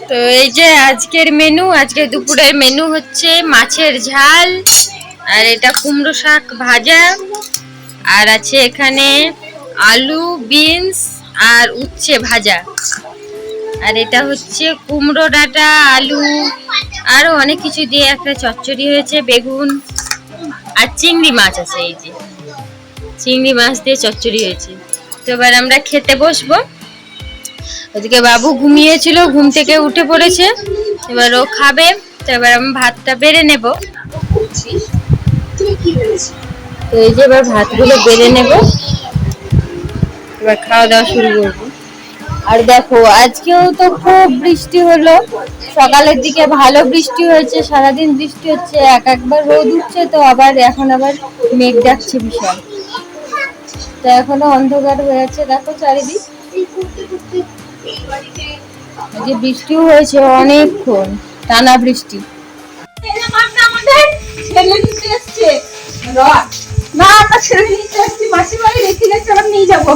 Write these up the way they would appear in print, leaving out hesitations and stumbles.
তো এই যে আজকের মেনু, আজকে দুপুরের মেনু হচ্ছে মাছের ঝাল, আর এটা কুমড়ো শাক ভাজা, আর আছে এখানে আলু বিনস আর উচ্ছে ভাজা, আর এটা হচ্ছে কুমড়ো ডাঁটা আলু আরো অনেক কিছু দিয়ে একটা চচ্চড়ি হয়েছে, বেগুন আর চিংড়ি মাছ আছে। এই যে চিংড়ি মাছ দিয়ে চচ্চড়ি হয়েছে। তো এবার আমরা খেতে বসবো। ওদিকে বাবু ঘুমিয়েছিল, ঘুম থেকে উঠে পড়েছে, এবার ও খাবে। তো এবার আমি ভাতটা বেড়ে নেব। তো এই যে এবার ভাতগুলো বেড়ে নেব, এবার খাওয়া দাওয়া শুরু করবো। আর দেখো আজকেও তো খুব বৃষ্টি হলো, সকালের দিকে ভালো বৃষ্টি হয়েছে, সারাদিন বৃষ্টি হচ্ছে, একবার রোদ উঠছে, তো আবার এখন আবার মেঘ ডাকছে বিশাল। তো এখনো অন্ধকার হয়ে আছে দেখো চারিদিক। যে বৃষ্টিও হয়েছে অনেকক্ষণ, টানা বৃষ্টি। না আমরা ছেড়ে নিতে আসছি, মাসি বাড়ি রেখে গেছে, আবার নিয়ে যাবো।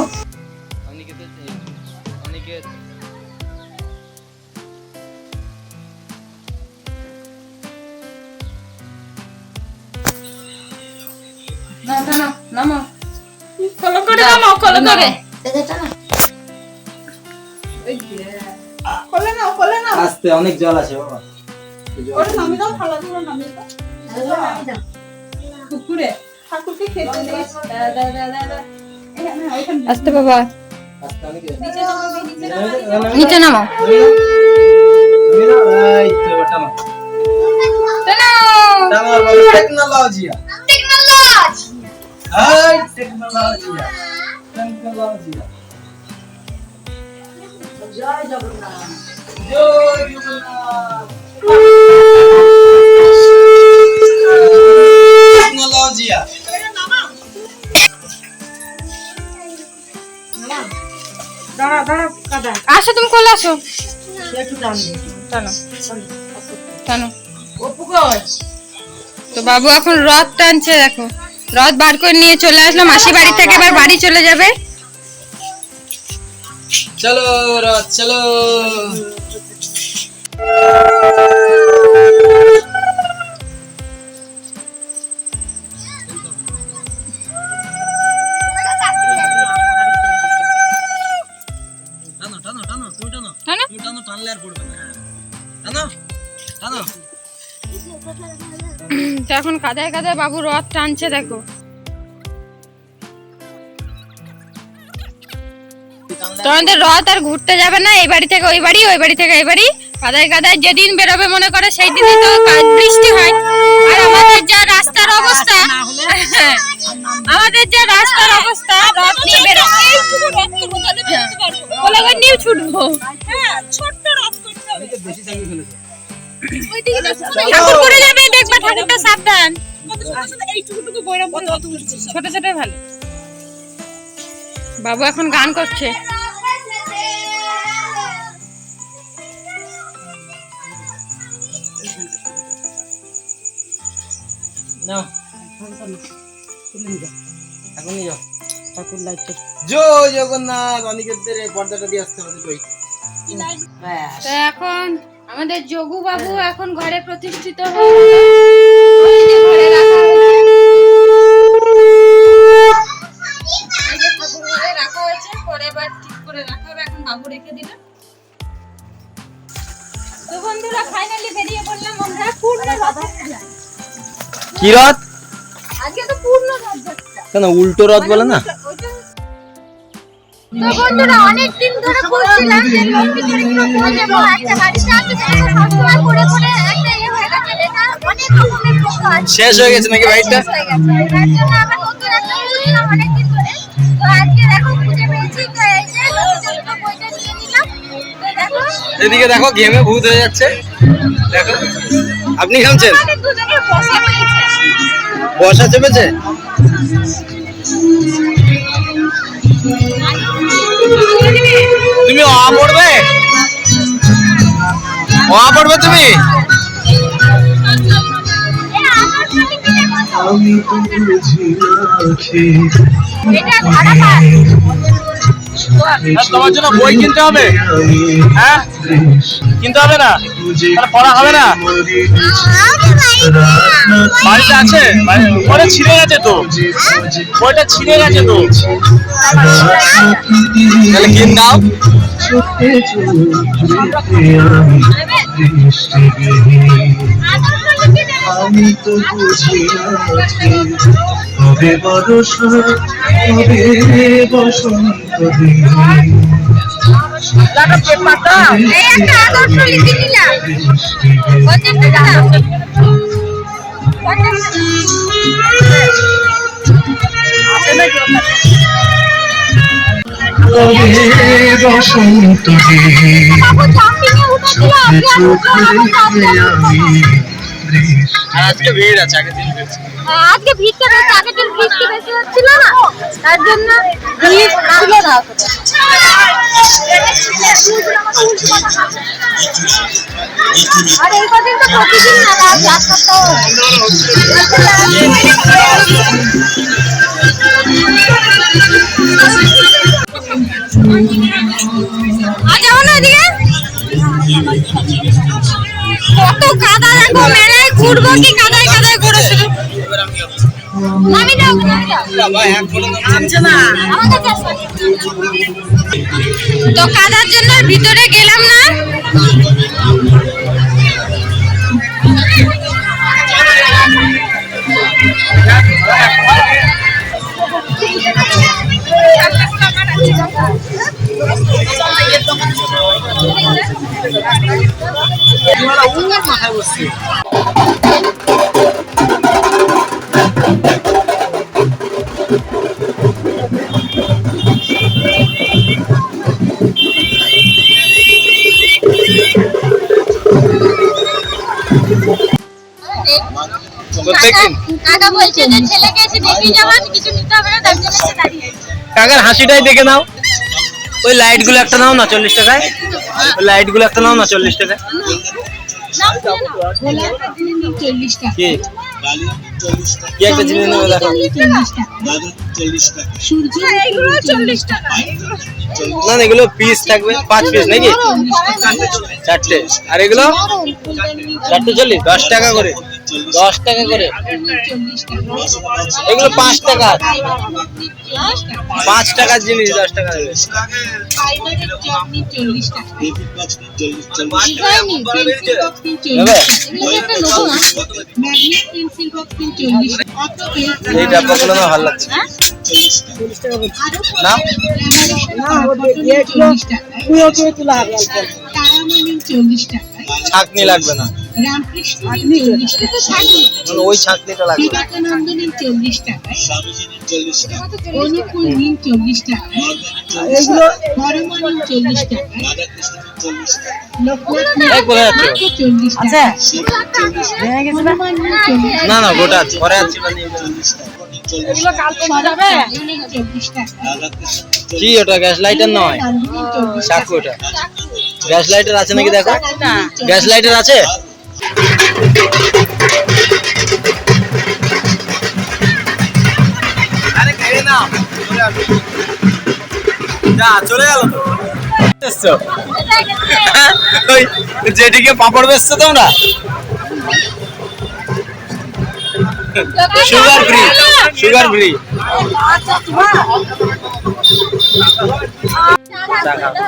আস্তে অনেক জল আছে বাবা। আস্তে বাবা, নিচে নামাও। জয় জগন্নাথ, জয় জগন্নাথ, টেকনোলজিয়া। আসো তুমি কোলে আসো, টানো। তো বাবু এখন রথ টানছে, দেখো রথ বার করে নিয়ে চলে আসলো মাসি বাড়ি থেকে, এবার বাড়ি চলে যাবে। চলো রথ চলো। তো এখন কাদায় কাদায় বাবু রথ টানছে দেখো। তোমাদের রথ আর ঘুরতে যাবে না, এই বাড়ি থেকে ওই বাড়ি, ওই বাড়ি থেকে এই বাড়ি, কাদায় কাদায় যেদিন বেরোবে মনে করে সেই দিনই তো বৃষ্টি হয়। আর আমাদের যা রাস্তার অবস্থা, আমাদের যা রাস্তার অবস্থা, রথ নিয়ে বেরোবে নিয়ে ছুটবো। ঠাকুর করে যাবে, দেখবা ঠাকুরটা সাবধান, ছোট ছোট ভালো। বাবু এখন গান করছে। জয় জগন্নাথ, অনিকেতদের পর্দাটা দিয়ে আসতে হবে। তো এখন আমাদের যোগু বাবু এখন ঘরে প্রতিষ্ঠিত রাখা হয়েছে, পরে এবার ঠিক করে রাখা হবে। এখন বাবু রেখে দিল। তো বন্ধুরা ফাইনালি বেরিয়ে পড়লাম আমরা পূর্ণ রথযাত্রা। কি রথ? আজকে তো পূর্ণ রথযাত্রা। কেন উল্টো রথ বলে না? তো বন্ধুরা অনেক দিন ধরে বলছিলাম যে লক্ষ্মী করে কি করে যাব, একটা বাড়িতে আছে যেটা সবসময় করে করে একটা ইয়ে হয়ে গেছে, এটা অনেক রকমের প্রশ্ন আছে, শেষ হয়ে গেছে নাকি বাড়িটা? তার জন্য আবার নতুন একটা খুঁজছিলাম অনেক দিন ধরে। তো আজকে দেখো খুঁজে পেয়েছি, তো এই যে লক্ষ্মী বইটা নিয়ে নিলাম। তো দেখো এদিকে দেখো ঘেমে ভূত হয়ে যাচ্ছে, দেখো। আপনি ঘামছেন? আমাদের দুজনের বসা পেয়েছে, বসা চেপেছে। তুমি অ পড়বে, অ পড়বে তুমি। এটা ধারাবাহিক তোমার জন্য বই কিনতে হবে, হ্যাঁ কিনতে হবে না, তাহলে পড়া হবে না। বাড়িতে আছে, বইটা ছিঁড়ে গেছে তো, বইটা ছিঁড়ে গেছে তো, তাহলে কিন দাও। আমি তো বুঝি কবে বরষ কবে বসন্ত কবে বসন্ত আজকে ভিড় আছে, আগের দিন ভিড় ছিল। আজকে ভিড়টা বেশি, আগের দিন বৃষ্টি বেশি হচ্ছিল না, তার জন্য ভিড় ছিল না। আর এই কদিন তো প্রতিদিন না, এক সপ্তাহ যাবো না এদিকে। কত কাদা দেখো, মেলায় ঘুরবো কি কাদায় কাদায় ঘুরে শুধু। নামি দাও, তো কাদার জন্য ভিতরে গেলাম না। মাথায় বসছে। কাকা বলছে যে ছেলেকে এসে দেখে যাওয়া, কিছু নিতে হবে না, তার জন্য এসে দাঁড়িয়ে। কাকার হাসিটাই দেখে নাও। ওই লাইট গুলো একটা নাও না 40 টাকায়, ওই লাইট গুলো একটা নাও না 40 টাকায়। কি কি একটা জিনিস নেবে দেখো। না না, এগুলো পিস থাকবে, 5 পিস নাকি 4টে, আর এগুলো 4টে 40, 10 টাকা করে, 10 টাকা করে। এগুলো 5 টাকা, 5 টাকার জিনিস 10 টাকা দেবে। এই ডাব্বাগুলো না ভালো লাগছে না। ছাঁকনি লাগবে না, ওই ছাঁকনিটা লাগবে। না না, গোটা আছে, ঘরে আছে। কি ওটা গ্যাস লাইটার নয়, চাকু ওটা। গ্যাস লাইটার আছে নাকি দেখো, গ্যাস লাইটার আছে। চলে গেল তো যেদিকে পাপড় বেচছো তোমরা। Sugar free, sugar free.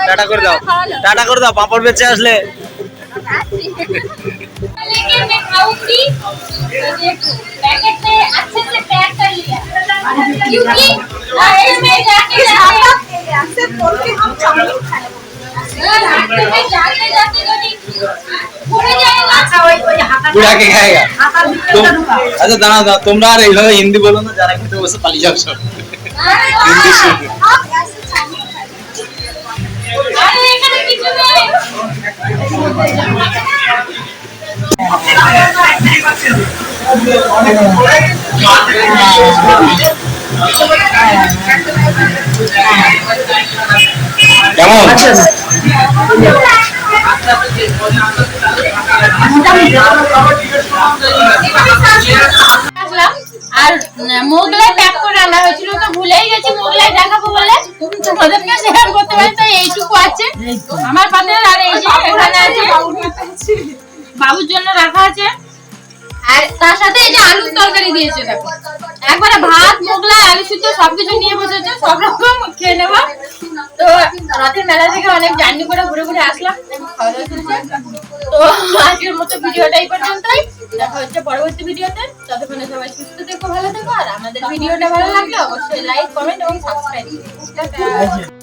Tata করে দাও, টাটা করে দাও, পাপড় বেচে আসলে। বুড়াকে খাएगा। अच्छा दाना दाना, তোমরা আর এইভাবে হিন্দি বলো না, যারা খেতে বসে পালিয়ে যাও সব। হিন্দি শুনো। আরে এখানে কিছু নেই। কেমন? আর মোগলাই প্যাক করে আনা হয়েছিল, তো ভুলেই গেছি মোগলাই দেখাবো বলে। তোদেরকে শেয়ার করতে পারি তাই এইটুকু আছে আমার পাতের। আর এই যে এখানে আছে বাবুর জন্য রাখা আছে। আর তার সাথে এই যে আলুর তরকারি দিয়েছে দেখো, একবারে ভাত মোগলাই আলু সিদ্ধ সবকিছু নিয়ে বসেছে, সব রকম খেয়ে নেবো। তো রাতের মেলা থেকে অনেক জার্নি করে ঘুরে ঘুরে আসলাম, খাওয়া দাওয়া চলছে। তো আজকের মতো ভিডিওটা এই পর্যন্তই, দেখা হচ্ছে পরবর্তী ভিডিওতে। ততক্ষণে সবাই সুস্থ থেকো, ভালো থেকো। আর আমাদের ভিডিওটা ভালো লাগলে অবশ্যই লাইক কমেন্ট এবং সাবস্ক্রাইব করো। টাটা।